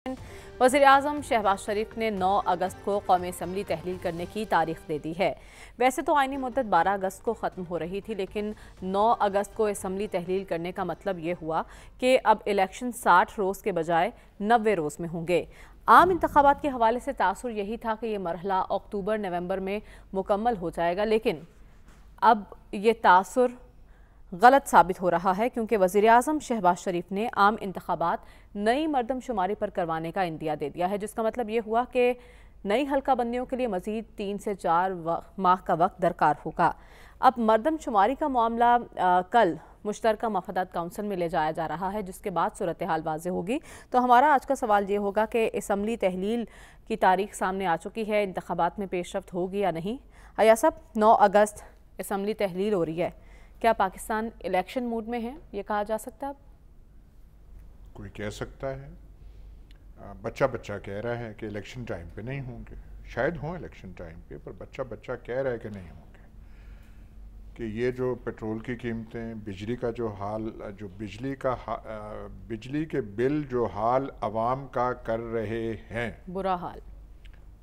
वज़ीर-ए-आज़म शहबाज शरीफ ने 9 अगस्त को कौमी असम्बली तहलील करने की तारीख दे दी है। वैसे तो आईनी मुद्दत 12 अगस्त को ख़त्म हो रही थी, लेकिन 9 अगस्त को असम्बली तहलील करने का मतलब ये हुआ कि अब इलेक्शन 60 रोज़ के बजाय 90 रोज़ में होंगे। आम इंतखाबात के हवाले से तासुर यही था कि ये मरहला अक्टूबर नवंबर में मुकम्मल हो जाएगा, लेकिन अब ये तासुर गलत साबित हो रहा है, क्योंकि वज़ीर-ए-आज़म शहबाज शरीफ ने आम इंतखाबात नई मरदमशुमारी पर करवाने का इंदिया दे दिया है, जिसका मतलब ये हुआ कि नई हल्का बंदियों के लिए मज़ीद 3 से 4 माह का वक्त दरकार होगा। अब मरदमशुमारी का मामला कल मुश्तरका मफादात काउंसिल में ले जाया जा रहा है, जिसके बाद सूरत हाल वाज़ेह होगी। तो हमारा आज का सवाल ये होगा कि असम्बली तहलील की तारीख सामने आ चुकी है, इंतखाबात में पेशरफ्त होगी या नहीं। अया साहब, 9 अगस्त असम्बली तहलील हो रही है, क्या पाकिस्तान इलेक्शन मूड में है, ये कहा जा सकता है? कोई कह सकता है, बच्चा बच्चा कह रहा है कि इलेक्शन टाइम पे नहीं होंगे। शायद हों इलेक्शन टाइम पे, पर बच्चा बच्चा कह रहा है कि नहीं होंगे। कि ये जो पेट्रोल की कीमतें, बिजली का जो हाल, जो बिजली के बिल जो हाल अवाम का कर रहे हैं, बुरा हाल,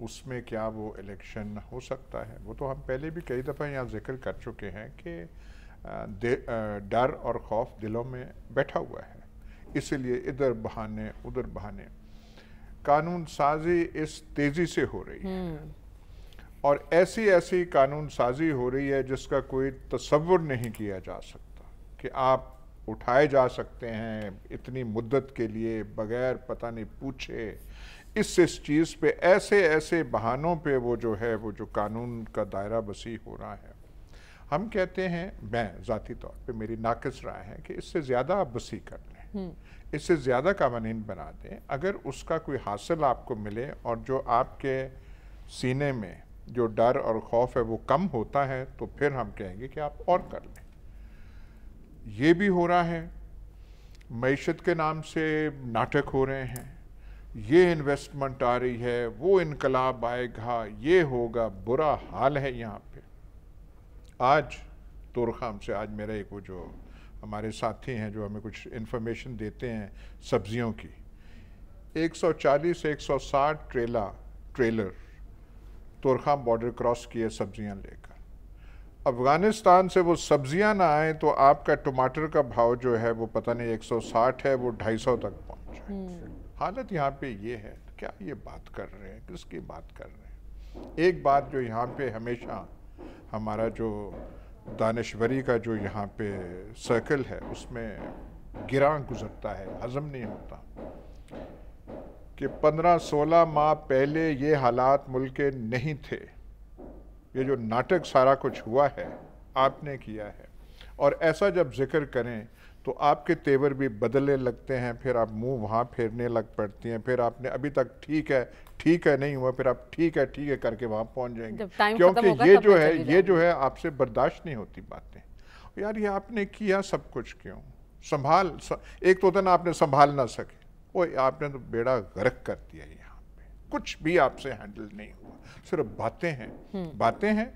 उसमें क्या वो इलेक्शन हो सकता है? वो तो हम पहले भी कई दफ़ा यहाँ जिक्र कर चुके हैं कि डर और खौफ दिलों में बैठा हुआ है, इसलिए इधर बहाने उधर बहाने कानून साजी इस तेज़ी से हो रही है, और ऐसी ऐसी कानून साजी हो रही है जिसका कोई तसव्वुर नहीं किया जा सकता कि आप उठाए जा सकते हैं इतनी मुद्दत के लिए बगैर पता नहीं पूछे इस चीज़ पे, ऐसे ऐसे बहानों पे वो जो कानून का दायरा वसी हो रहा है। हम कहते हैं, मैं ज़ाती तौर पे मेरी नाक़िस राय है कि इससे ज़्यादा आप वसी कर लें, इससे ज़्यादा कानून बना दें। अगर उसका कोई हासिल आपको मिले और जो आपके सीने में जो डर और खौफ है वो कम होता है, तो फिर हम कहेंगे कि आप और कर लें। ये भी हो रहा है, मईशत के नाम से नाटक हो रहे हैं, ये इन्वेस्टमेंट आ रही है, वो इनकलाब आएगा, ये होगा, बुरा हाल है यहाँ पे। आज तोरखाम से आज मेरा एक वो जो हमारे साथी हैं जो हमें कुछ इन्फॉर्मेशन देते हैं सब्जियों की, 140 से 160 ट्रेलर तोरखाम बॉर्डर क्रॉस किए सब्जियां लेकर। अफ़गानिस्तान से वो सब्जियां ना आए तो आपका टमाटर का भाव जो है वो पता नहीं 160 है, वो 250 तक पहुंच जाए। हालत यहाँ पे ये है, तो क्या ये बात कर रहे हैं, किसकी बात कर रहे हैं? एक बात जो यहाँ पे हमेशा हमारा जो दानिश्वरी का जो यहाँ पे सर्कल है उसमें गिरा गुजरता है, हजम नहीं होता कि 15-16 माह पहले ये हालात मुल्क के नहीं थे। ये जो नाटक सारा कुछ हुआ है आपने किया है, और ऐसा जब जिक्र करें तो आपके तेवर भी बदलने लगते हैं, फिर आप मुंह वहाँ फेरने लग पड़ती हैं, फिर आपने अभी तक ठीक है नहीं हुआ, फिर आप ठीक है करके वहाँ पहुँच जाएंगे, क्योंकि ये जो है आपसे बर्दाश्त नहीं होती बातें। यार ये आपने किया सब कुछ क्यों? एक तो होता ना आपने संभाल ना सके, वो आपने तो बेड़ा गर्क कर दिया। यहाँ पे कुछ भी आपसे हैंडल नहीं हुआ, सिर्फ बातें हैं।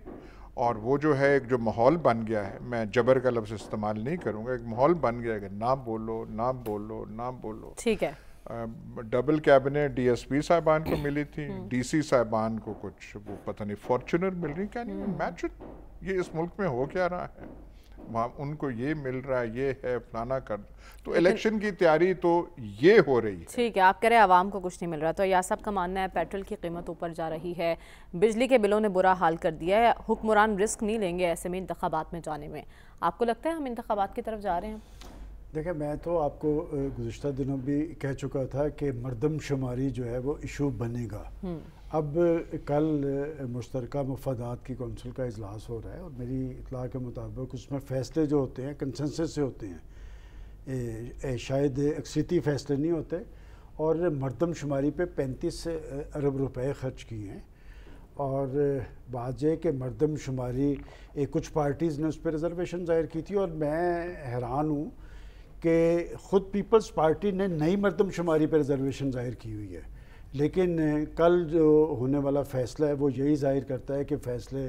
और वो जो है एक जो माहौल बन गया है, मैं जबर का लफ्ज़ इस्तेमाल नहीं करूँगा, एक माहौल बन गया है कि ना बोलो। ठीक है। डबल कैबिनेट डीएसपी साहिबान को मिली थी, डीसी साहिबान को कुछ वो पता नहीं फॉर्च्यूनर मिल रही, क्या नहीं मैच, ये इस मुल्क में हो क्या रहा है? वहाँ उनको ये मिल रहा है, ये है फलाना कर, तो इलेक्शन की तैयारी तो ये हो रही है। ठीक है, आप कह रहे हैं आवाम को कुछ नहीं मिल रहा, तो यासब का मानना है पेट्रोल की कीमत ऊपर जा रही है, बिजली के बिलों ने बुरा हाल कर दिया है, हुक्मरान रिस्क नहीं लेंगे ऐसे में इंतखाबात में जाने में। आपको लगता है हम इंतखाबात की तरफ जा रहे हैं? देखिए, मैं तो आपको गुज़िश्ता दिनों भी कह चुका था कि मरदमशुमारी जो है वो इशू बनेगा। अब कल मुश्तरका मफादात की कौंसिल का इजलास हो रहा है, और मेरी इत्तला के मुताबिक उसमें फ़ैसले जो होते हैं कंसेंसस से होते हैं, शायद अक्सरियती फ़ैसले नहीं होते। और मरदमशुमारी पे 35 अरब रुपए ख़र्च किए हैं, और बात यह कि मरदमशुमारी कुछ पार्टीज़ ने उस पर रिजर्वेशन ज़ाहिर की थी, और मैं हैरान हूँ कि ख़ुद पीपल्स पार्टी ने नई मरदमशुमारी पर रिजर्वेशन ज़ाहिर की हुई है। लेकिन कल जो होने वाला फ़ैसला है वो यही ज़ाहिर करता है कि फ़ैसले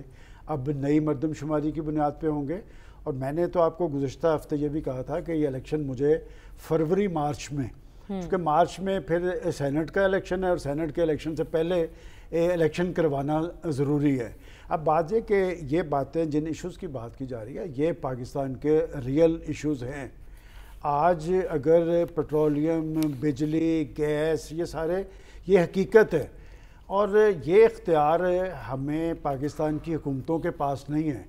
अब नई मरदमशुमारी की बुनियाद पे होंगे। और मैंने तो आपको गुज़िश्ता हफ्ते ये भी कहा था कि ये इलेक्शन मुझे फरवरी मार्च में क्योंकि मार्च में फिर सेनेट का इलेक्शन है और सेनेट के इलेक्शन से पहले इलेक्शन करवाना ज़रूरी है। अब बात है कि ये बातें जिन इश्यूज़ की बात की जा रही है ये पाकिस्तान के रियल इश्यूज़ हैं। आज अगर पेट्रोलियम, बिजली, गैस, ये सारे ये हकीकत है और ये इख्तियार हमें पाकिस्तान की हुकूमतों के पास नहीं है।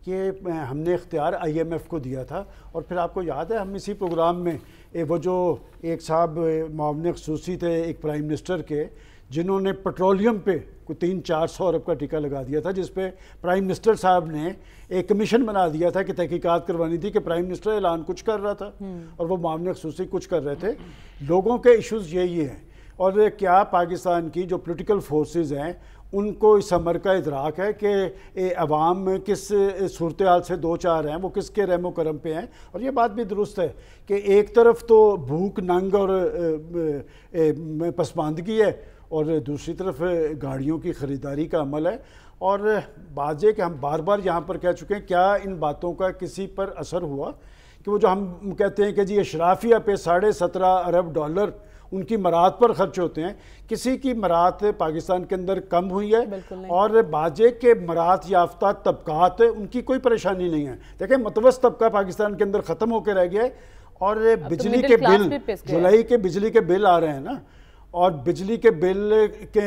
ये हमने इख्तियार IMF को दिया था और फिर आपको याद है हम इसी प्रोग्राम में वो जो एक साहब मामले खसूसी थे एक प्राइम मिनिस्टर के, जिन्होंने पेट्रोलियम पे कोई 300-400 अरब का टीका लगा दिया था, जिस पे प्राइम मिनिस्टर साहब ने एक कमीशन बना दिया था कि तहकीकात करवानी थी कि प्राइम मिनिस्टर ऐलान कुछ कर रहा था और वो मामले खसूसी कुछ कर रहे थे। लोगों के इश्यूज़ यही हैं और क्या पाकिस्तान की जो पॉलिटिकल फोर्सेस हैं उनको इस अमर का इदराक है कि अवाम किस सूरत हाल से दो चार हैं, वो किसके रहमो करम पे हैं। और ये बात भी दुरुस्त है कि एक तरफ तो भूख, नंग और पसमानदगी है और दूसरी तरफ गाड़ियों की ख़रीदारी का अमल है। और बात यह कि हम बार बार यहाँ पर कह चुके हैं, क्या इन बातों का किसी पर असर हुआ कि वो जो हम कहते हैं कि जी अशराफिया पे $17.5 अरब उनकी मरात पर खर्च होते हैं, किसी की मरात पाकिस्तान के अंदर कम हुई है और बाजे के मरात याफ्ता तबकात उनकी कोई परेशानी नहीं है। देखें मतवस्त तबका पाकिस्तान के अंदर ख़त्म होकर रह गया है और बिजली के बिल, जुलाई के बिजली के बिल आ रहे हैं ना, और बिजली के बिल के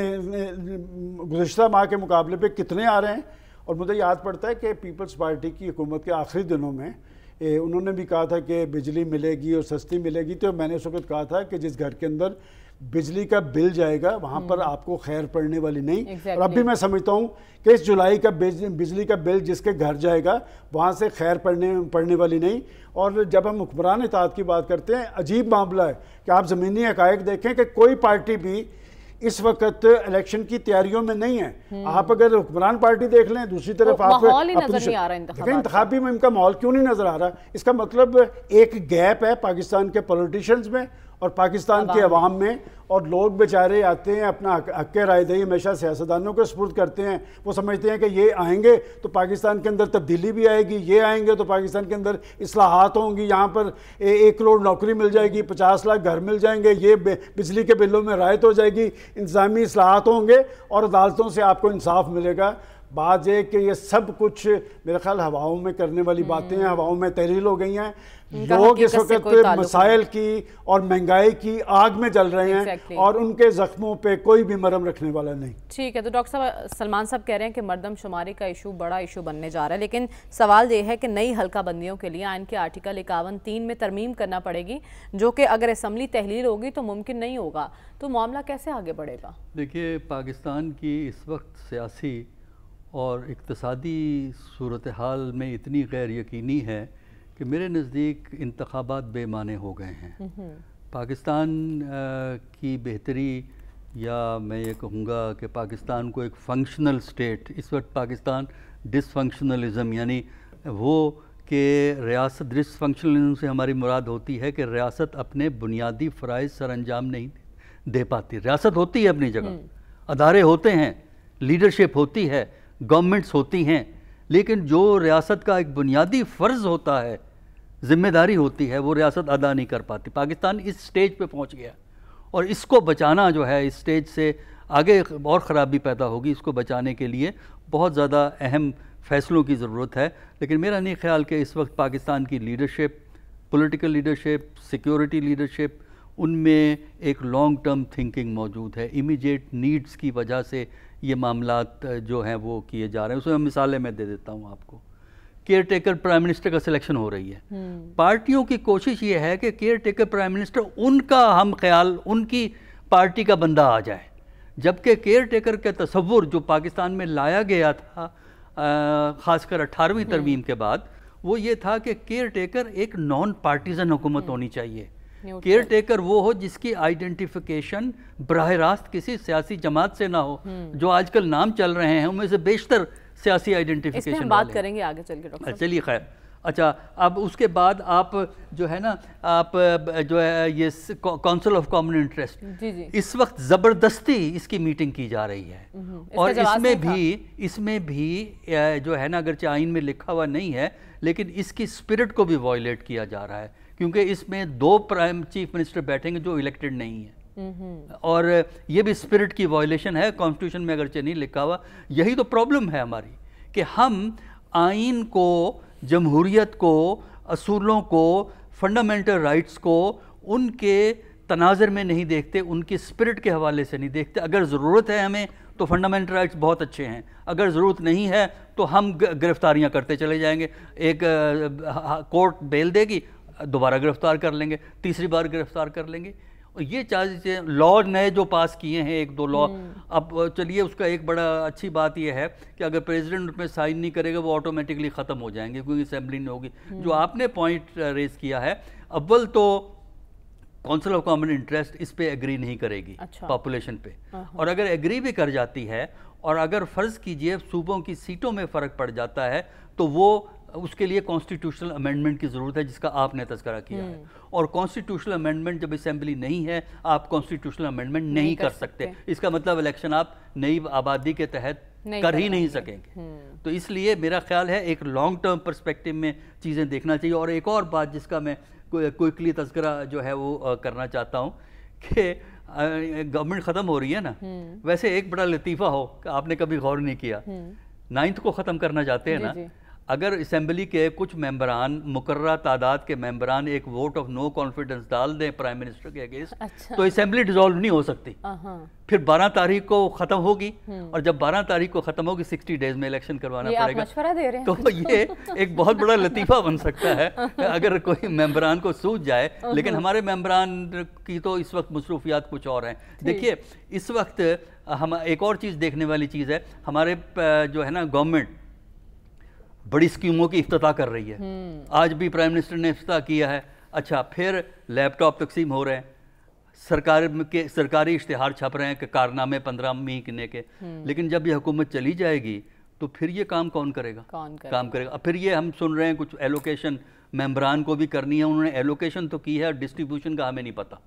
गुज़िश्ता माह के मुकाबले पे कितने आ रहे हैं। और मुझे याद पड़ता है कि पीपल्स पार्टी की हुकूमत के आखिरी दिनों में उन्होंने भी कहा था कि बिजली मिलेगी और सस्ती मिलेगी, तो मैंने उस वक्त कहा था कि जिस घर के अंदर बिजली का बिल जाएगा वहाँ पर आपको खैर पड़ने वाली नहीं। और अब भी मैं समझता हूँ कि इस जुलाई का बिजली का बिल जिसके घर जाएगा वहाँ से खैर पड़ने वाली नहीं। और जब हम हुक्मरान इत्तेहाद की बात करते हैं, अजीब मामला है कि आप ज़मीनी हक़ाइक़ देखें कि कोई पार्टी भी इस वक्त इलेक्शन की तैयारियों में नहीं है। आप अगर हुक्मरान पार्टी देख लें, दूसरी तरफ आप इंतखाबी में इनका माहौल क्यों नहीं नजर आ रहा? इसका मतलब एक गैप है पाकिस्तान के पॉलिटिशियंस में और पाकिस्तान के अवाम में। और लोग बेचारे आते हैं अपना हक के रायदही हमेशा सियासतदानों को सुपुर्द करते हैं। वो समझते हैं कि ये आएंगे तो पाकिस्तान के अंदर तब्दीली भी आएगी, ये आएंगे तो पाकिस्तान के अंदर इस्लाहात होंगी, यहाँ पर 1 करोड़ नौकरी मिल जाएगी, 50 लाख घर मिल जाएंगे, ये बिजली के बिलों में राहत हो जाएगी, इंतजामी इस्लाहात होंगे और अदालतों से आपको इंसाफ मिलेगा। बात है कि ये सब कुछ मेरे ख्याल हवाओं में करने वाली बातें हैं, हवाओं में तहरील हो गई हैं। लोग इस वक्त मसाइल की और महंगाई की आग में जल रहे हैं और उनके जख्मों पे कोई भी मरहम रखने वाला नहीं। ठीक है, तो डॉक्टर साहब सलमान साहब कह रहे हैं कि मरदमशुमारी का इशू बड़ा इशू बनने जा रहा है, लेकिन सवाल ये है कि नई हल्का बंदियों के लिए आइन के आर्टिकल 51(3) में तरमीम करना पड़ेगी, जो कि अगर असम्बली तहलील होगी तो मुमकिन नहीं होगा। तो मामला कैसे आगे बढ़ेगा? देखिए, पाकिस्तान की इस वक्त सियासी और इक़्तिसादी सूरत हाल में इतनी गैर यकीनी है कि मेरे नज़दीक इंतखाबात बेमाने हो गए हैं। पाकिस्तान की बेहतरी, या मैं ये कहूँगा कि पाकिस्तान को एक फंक्शनल स्टेट, इस वक्त पाकिस्तान डिसफंक्शनलिज़म, यानी वो कि रियासत, डिसफंक्शनलिज़म से हमारी मुराद होती है कि रियासत अपने बुनियादी फ़राइज़ सर अंजाम नहीं दे पाती। रियासत होती है अपनी जगह, अदारे होते हैं, लीडरशिप होती है, गवर्नमेंट्स होती हैं, लेकिन जो रियासत का एक बुनियादी फ़र्ज़ होता है, ज़िम्मेदारी होती है, वो रियासत अदा नहीं कर पाती। पाकिस्तान इस स्टेज पे पहुंच गया और इसको बचाना जो है, इस स्टेज से आगे और ख़राबी पैदा होगी, इसको बचाने के लिए बहुत ज़्यादा अहम फ़ैसलों की ज़रूरत है। लेकिन मेरा नहीं ख्याल कि इस वक्त पाकिस्तान की leadership, political leadership, security leadership, उनमें एक लॉन्ग टर्म थिंकिंग मौजूद है। इमीडिएट नीड्स की वजह से ये मामलात जो हैं वो किए जा रहे हैं। उसमें मिसालें मैं दे देता हूँ आपको। केयर टेकर प्राइम मिनिस्टर का सिलेक्शन हो रही है। पार्टियों की कोशिश ये है कि केयर टेकर प्राइम मिनिस्टर उनका हम ख्याल, उनकी पार्टी का बंदा आ जाए, जबकि केयर टेकर का तस्वुर जो पाकिस्तान में लाया गया था ख़ासकर 18वीं तरमीम के बाद, वो ये था कि केयर टेकर एक नॉन पार्टीजन हुकूमत होनी चाहिए। केयर टेकर वो हो जिसकी आइडेंटिफिकेशन बराह रास्त किसी सियासी जमात से ना हो। जो आजकल नाम चल रहे हैं उनमें से बेशतर सियासी आइडेंटिफिकेशन हम बात करेंगे आगे चल के डॉक्टर। चलिए खैर, अच्छा, अब उसके बाद आप जो है ना, आप जो है ये काउंसिल ऑफ कॉमन इंटरेस्ट, इस वक्त ज़बरदस्ती इसकी मीटिंग की जा रही है और इसमें भी जो है ना, अगरचे आइन में लिखा हुआ नहीं है, लेकिन इसकी स्पिरिट को भी वायलेट किया जा रहा है क्योंकि इसमें 2 प्राइम चीफ मिनिस्टर बैठेंगे जो इलेक्टेड नहीं है। और ये भी स्पिरिट की वायलेशन है, कॉन्स्टिट्यूशन में अगरचे नहीं लिखा हुआ। यही तो प्रॉब्लम है हमारी कि हम आइन को, जमहूरियत को, असूलों को, फंडामेंटल राइट्स को उनके तनाज़र में नहीं देखते, उनकी स्पिरिट के हवाले से नहीं देखते। अगर ज़रूरत है हमें तो फंडामेंटल राइट्स बहुत अच्छे हैं, अगर ज़रूरत नहीं है तो हम गिरफ्तारियां करते चले जाएंगे। एक कोर्ट बेल देगी, दोबारा गिरफ्तार कर लेंगे, तीसरी बार गिरफ्तार कर लेंगे। और ये चीज़ें लॉ नए जो पास किए हैं, 1-2 लॉ, अब चलिए उसका एक बड़ा अच्छी बात यह है कि अगर प्रेसिडेंट उसमें साइन नहीं करेगा वो ऑटोमेटिकली ख़त्म हो जाएंगे क्योंकि असेंबली नहीं होगी। जो आपने पॉइंट रेज किया है, अव्वल तो काउंसिल ऑफ कॉमन इंटरेस्ट इस पे एग्री नहीं करेगी, अच्छा, पॉपुलेशन पे। और अगर एग्री भी कर जाती है और अगर फ़र्ज़ कीजिए सूबों की सीटों में फ़र्क पड़ जाता है तो वो उसके लिए कॉन्स्टिट्यूशनल अमेंडमेंट की ज़रूरत है, जिसका आपने तज़करा किया है। और कॉन्स्टिट्यूशनल अमेंडमेंट जब असेंबली नहीं है, आप कॉन्स्टिट्यूशनल अमेंडमेंट नहीं कर सकते। इसका मतलब इलेक्शन आप नई आबादी के तहत कर ही नहीं सकेंगे। तो इसलिए मेरा ख्याल है एक लॉन्ग टर्म पर्सपेक्टिव में चीज़ें देखना चाहिए। और एक और बात जिसका मैं क्विकली तज़करा जो है वो करना चाहता हूँ कि गवर्नमेंट ख़त्म हो रही है ना, वैसे एक बड़ा लतीफ़ा हो कि आपने कभी गौर नहीं किया, 9th को ख़त्म करना चाहते हैं ना, अगर असेंबली के कुछ मेंबरान, मुकर्ररा तादाद के मेंबरान एक वोट ऑफ नो कॉन्फिडेंस डाल दें प्राइम मिनिस्टर के अगेंस्ट, अच्छा, तो असेंबली डिसॉल्व नहीं हो सकती। फिर 12 तारीख को ख़त्म होगी और जब 12 तारीख को ख़त्म होगी 60 डेज में इलेक्शन करवाना पड़ेगा। मशवरा दे रहे हैं। तो ये एक बहुत बड़ा लतीफ़ा बन सकता है अगर कोई मेंबरान को सूझ जाए। लेकिन हमारे मेंबरान की तो इस वक्त मसरूफियात कुछ और हैं। देखिए इस वक्त हम एक और चीज़ देखने वाली चीज़ है, हमारे जो है ना गवर्नमेंट बड़ी स्कीमों की इफ्तिताह कर रही है। आज भी प्राइम मिनिस्टर ने इफ्तिताह किया है। अच्छा, फिर लैपटॉप तकसीम हो रहे हैं, सरकारी इश्तिहार छप रहे हैं कि कारनामे 15 महीने के। लेकिन जब ये हुकूमत चली जाएगी तो फिर ये काम कौन करेगा? काम करेगा। अब फिर ये हम सुन रहे हैं कुछ एलोकेशन मेंबरान को भी करनी है, उन्होंने एलोकेशन तो की है, डिस्ट्रीब्यूशन का हमें नहीं पता।